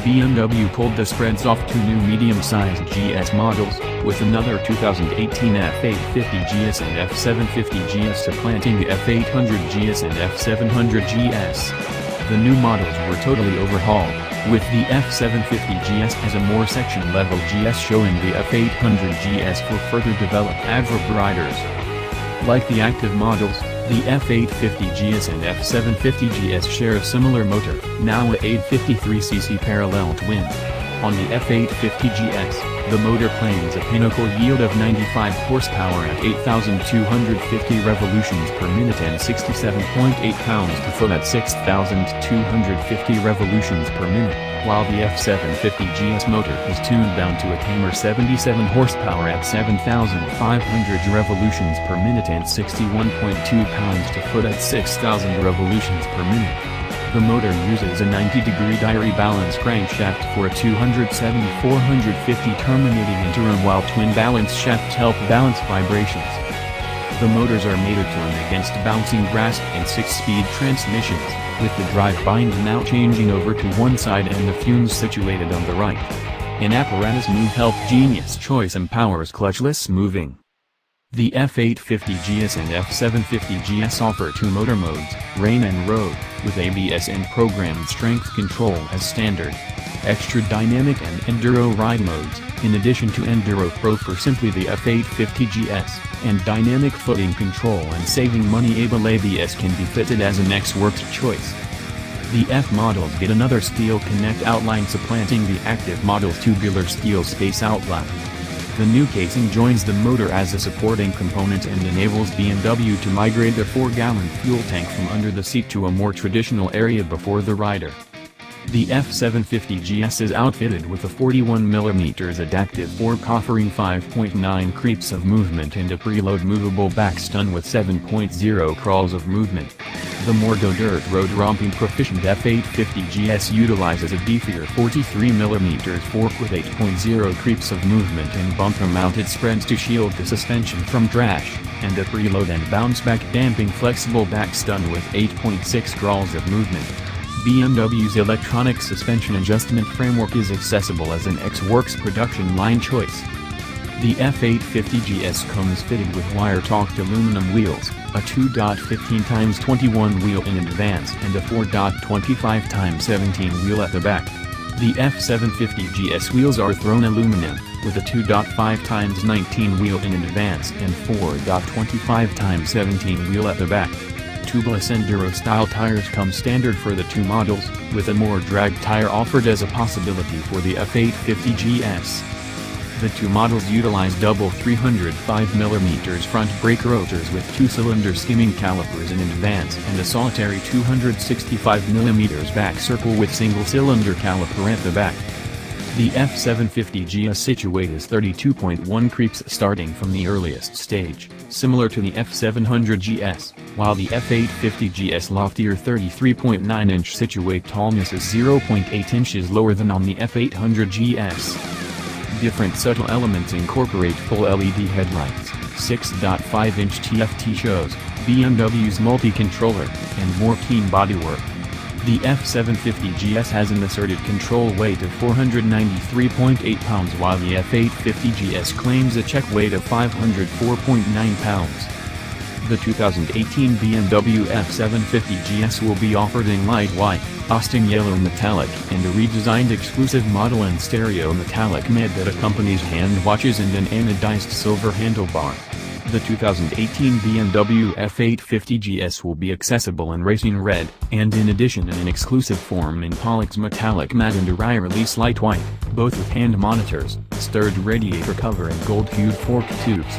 BMW pulled the spreads off two new medium-sized GS models, with another 2018 F850GS and F750GS supplanting the F850GS and F750GS. The new models were totally overhauled, with the F750GS as a more section-level GS showing the F850GS for further developed Arab riders. Like the active models, the F850GS and F750GS share a similar motor, now a 853cc parallel twin. On the F850GS, the motor claims a pinnacle yield of 95 horsepower at 8,250 revolutions per minute and 67.8 pounds-to-foot at 6,250 revolutions per minute, while the F750GS motor is tuned down to a tamer 77 horsepower at 7,500 revolutions per minute and 61.2 pounds-to-foot at 6,000 revolutions per minute. The motor uses a 90-degree diary balance crankshaft for a 270/450 terminating interim, while twin balance shafts help balance vibrations. The motors are mated to and against bouncing brass and 6-speed transmissions, with the drive bind now changing over to one side and the fumes situated on the right. An apparatus move help genius choice empowers clutchless moving. The F850GS and F750GS offer two motor modes, rain and road, with ABS and programmed strength control as standard. Extra dynamic and enduro ride modes, in addition to Enduro Pro for simply the F850GS, and dynamic footing control and saving money able ABS can be fitted as an X-Works choice. The F models get another steel connect outline supplanting the active model's tubular steel space outline. The new casing joins the motor as a supporting component and enables BMW to migrate the 4-gallon fuel tank from under the seat to a more traditional area before the rider. The F750GS is outfitted with a 41mm adaptive fork offering 5.9 creeps of movement and a preload movable back stun with 7.0 crawls of movement. The more dirt road romping proficient F850GS utilizes a beefier 43mm fork with 8.0 creeps of movement and bumper-mounted spreads to shield the suspension from drash, and a preload and bounce-back damping flexible back stun with 8.6 crawls of movement. BMW's electronic suspension adjustment framework is accessible as an X-Works production line choice. The F850GS comes fitted with wire-topped aluminum wheels, a 2.15x21 wheel in advance and a 4.25x17 wheel at the back. The F750GS wheels are thrown aluminum, with a 2.5x19 wheel in advance and 4.25x17 wheel at the back. Tubeless Enduro-style tires come standard for the two models, with a more drag tire offered as a possibility for the F850GS. The two models utilize double 305mm front brake rotors with two-cylinder skimming calipers in advance and a solitary 265mm back circle with single-cylinder caliper at the back. The F750GS situates 32.1 creeps starting from the earliest stage, similar to the F700GS, while the F850GS loftier 33.9-inch situate tallness is 0.8 inches lower than on the F800GS. Different subtle elements incorporate full LED headlights, 6.5-inch TFT shows, BMW's multi-controller, and more keen bodywork. The F750GS has an asserted control weight of 493.8 pounds while the F850GS claims a check weight of 504.9 pounds. The 2018 BMW F750GS will be offered in light white, Austin yellow metallic and a redesigned exclusive model in stereo metallic med that accompanies hand watches and an anodized silver handlebar. The 2018 BMW F850GS will be accessible in racing red, and in addition in an exclusive form in Pollock's metallic matte and a release light white, both with hand monitors, stirred radiator cover and gold-hued fork tubes.